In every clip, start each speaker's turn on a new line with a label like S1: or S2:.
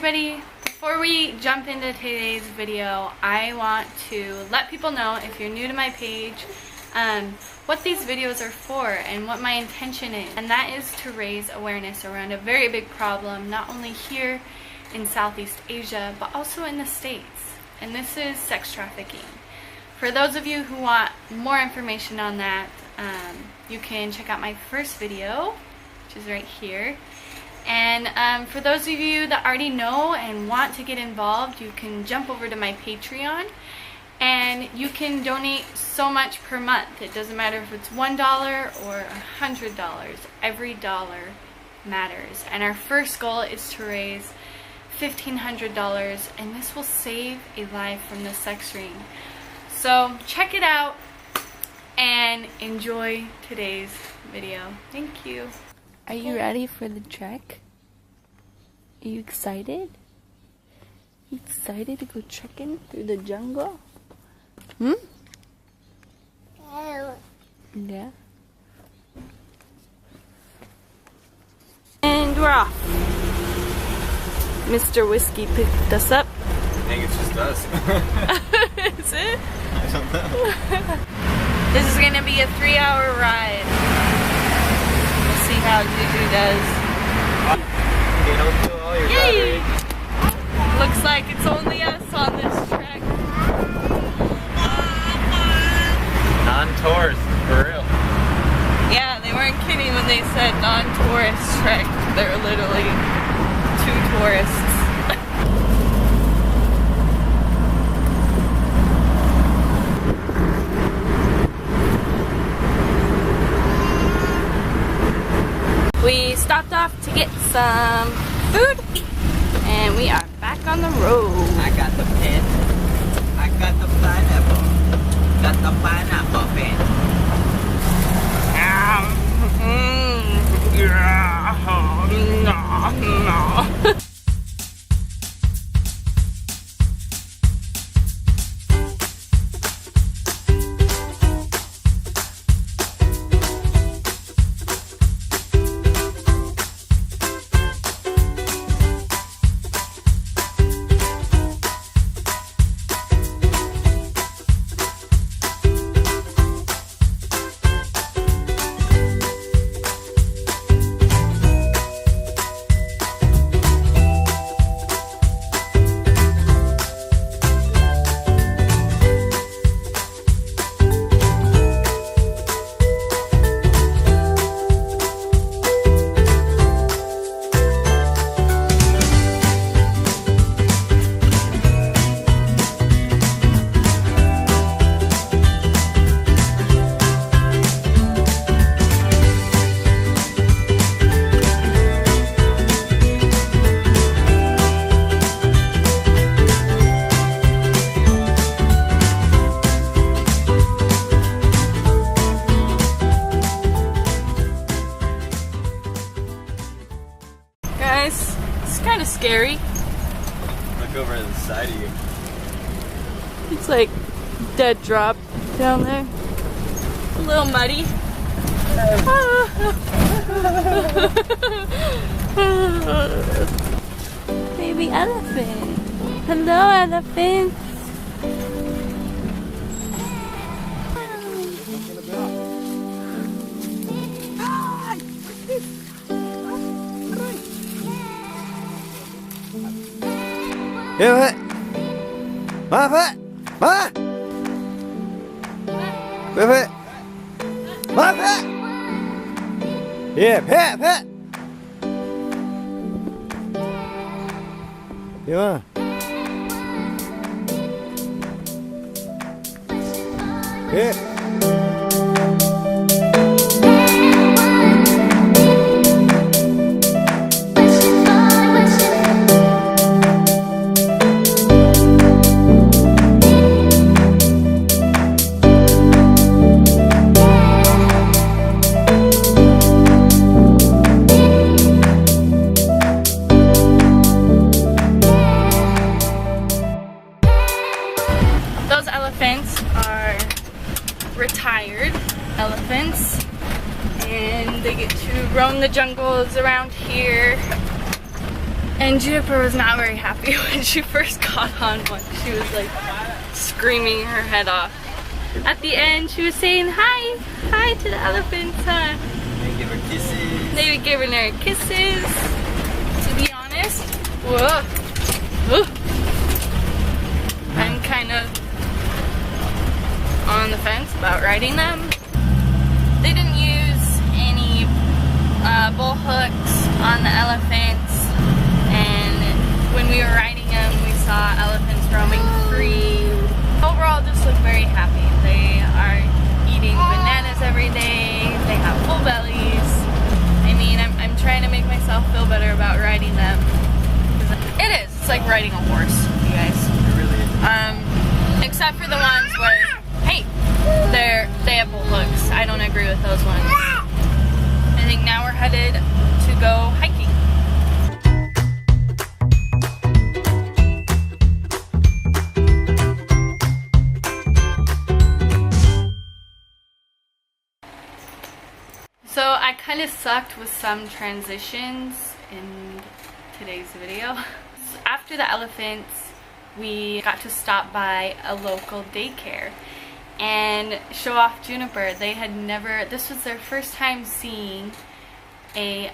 S1: everybody, before we jump into today's video, I want to let people know, if you're new to my page, what these videos are for and what my intention is. And that is to raise awareness around a very big problem, not only here in Southeast Asia, but also in the States. And this is sex trafficking. For those of you who want more information on that, you can check out my first video, which is right here. And for those of you that already know and want to get involved, you can jump over to my Patreon and you can donate so much per month. It doesn't matter if it's $1 or $100. Every dollar matters. And our first goal is to raise $1,500, and this will save a life from the sex ring. So check it out and enjoy today's video. Thank you. Are you ready for the trek? Are you excited? You excited to go trekking through the jungle? Hmm? Yeah. And we're off. Mr. Whiskey picked us up.
S2: I think it's just us.
S1: Is it?
S2: I don't know.
S1: This is gonna be a 3-hour ride. We'll see how Juju does.
S2: You don't do all your
S1: Yay!
S2: battery.
S1: Looks like it's only us on this trek.
S2: Non-tourist, for real.
S1: Yeah, they weren't kidding when they said non-tourist trek. They're literally 2 tourists. We stopped off to get some food, and we are back on the road.
S3: I got the pen. I got the pineapple. Got the pineapple pen.
S1: No. Guys, it's kind of scary.
S2: Look over to the side of you.
S1: It's like dead drop down there. A little muddy. Baby elephant. Hello, elephant.
S2: Yeah, what? What? What? What? What? What? Yeah, pet, pet. Yeah. Yeah.
S1: retired elephants, and they get to roam the jungles around here. And Juniper was not very happy when she first got on one. She was like screaming her head off. At the end, she was saying hi, hi to the elephants, huh?
S3: They give her kisses.
S1: They were giving her kisses. To be honest, whoa, whoa. I'm kind of on the fence about riding them. They didn't use any bull hooks on the elephants, and when we were riding them, we saw elephants roaming free. Overall, just look very happy. They are eating bananas every day. They have full bellies. I mean, I'm trying to make myself feel better about riding them. It is. It's like riding a horse, you guys.
S3: It really is.
S1: Except for the ones where, hey, they have bull hooks. I don't agree with those ones. I think now we're headed to go hiking. So I kind of sucked with some transitions in today's video. After the elephants, we got to stop by a local daycare and show off Juniper. They had never, this was their first time seeing a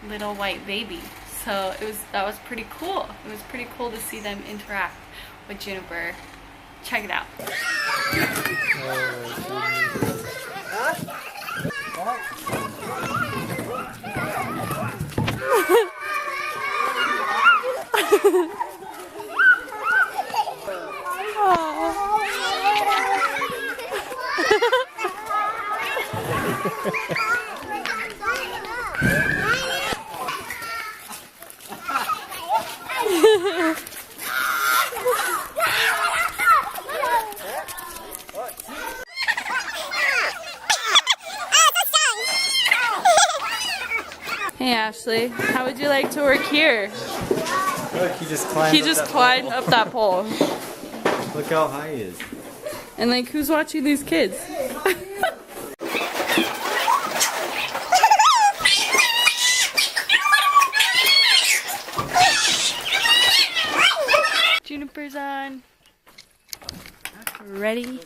S1: little white baby. So that was pretty cool. It was pretty cool to see them interact with Juniper. Check it out. Hey Ashley, how would you like to work here?
S2: Look, he just climbed.
S1: He just climbed up that pole.
S2: Look how high he is.
S1: And like, who's watching these kids? Juniper's on. Ready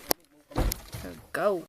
S1: to go.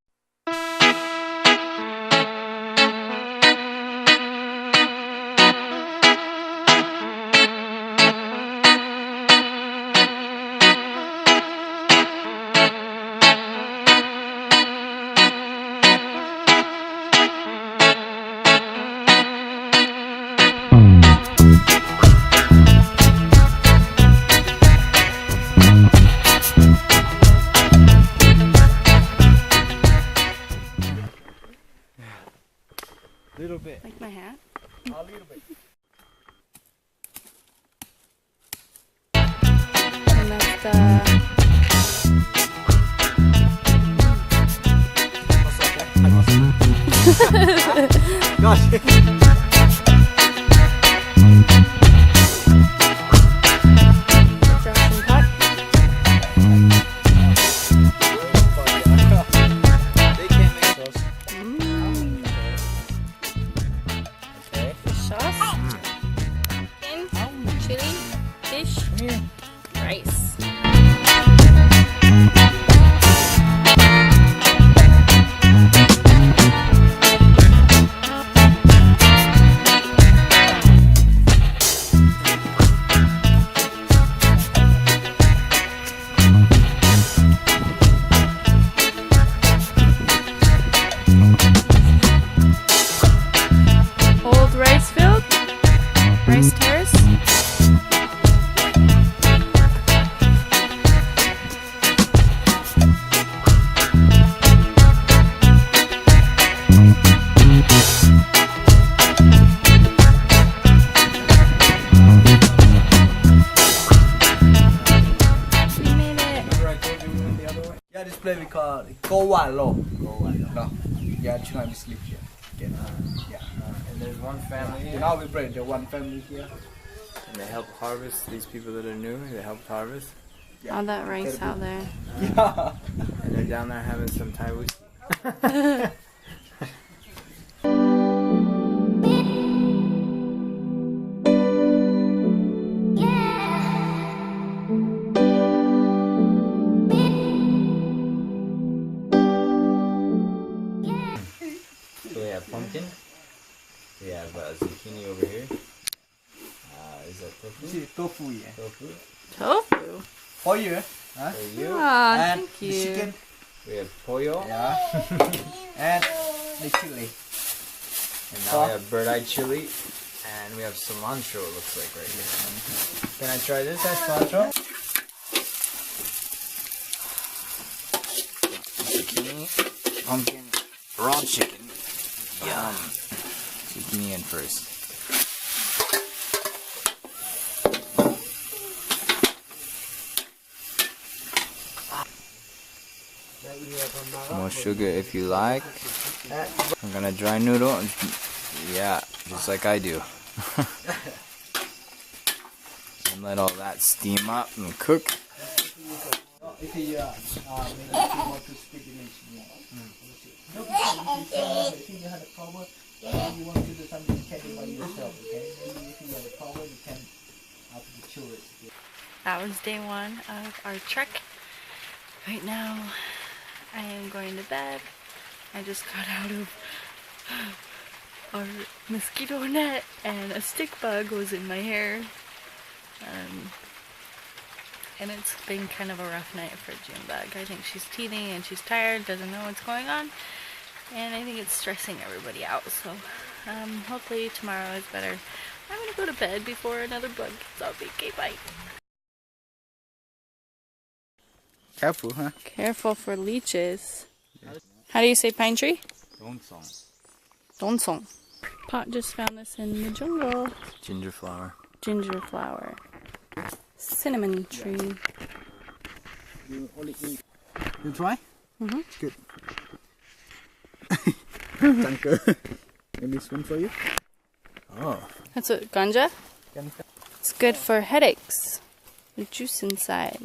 S2: Little bit.
S1: Like my hat?
S2: A little bit.
S1: And that's the...
S2: Gosh.
S1: Johnson Puck.
S2: They can't make those. Okay.
S1: Sauce. Chicken. Chili. Fish. Rice. Old rice field. Rice terrace. We made it.
S3: Remember I told you we went the other way? Yeah, this place we call Go Wan Lo. No. Yeah, tonight we sleep here. Yeah.
S4: And there's one family here,
S3: Now we bring the one family here.
S4: and they help harvest. These people that are new, they help harvest,
S1: All that rice out there.
S3: Yeah.
S4: and they're down there having some Thai whiskey. is that? Tofu?
S3: This is tofu, yeah.
S4: Tofu.
S1: Tofu.
S3: For you, huh?
S4: For you.
S1: Ah,
S3: And
S1: thank
S3: the
S1: you.
S3: chicken,
S4: We have pollo.
S3: yeah. And the chili.
S4: And now we have bird eye chili. And we have cilantro, it looks like, right here. Can I try this?
S3: That's cilantro.
S4: Zucchini, pumpkin, raw chicken. Yum. Zucchini in first. More sugar if you like. I'm gonna dry noodle. Yeah, just like I do. And let all that steam up and cook.
S3: If you want to speak English, yeah. If you have a problem, you want to do something, you can do by yourself, okay? Maybe if you have a problem, you can ask the children.
S1: That was day 1 of our trek. Right now, I am going to bed. I just got out of our mosquito net and a stick bug was in my hair. And it's been kind of a rough night for June bug. I think she's teething and she's tired, doesn't know what's going on. And I think it's stressing everybody out. So hopefully tomorrow is better. I'm going to go to bed before another bug gets on me. Okay, bye.
S3: Careful, huh?
S1: Careful for leeches. How do you say pine tree? Donsong. Pot just found this in the jungle.
S4: Ginger flower.
S1: Ginger flower. Cinnamon tree.
S3: You only eat. You try?
S1: Mm-hmm.
S3: Good. Thank you. Maybe this one for you? Oh.
S1: That's what, ganja? It's good for headaches. The juice inside.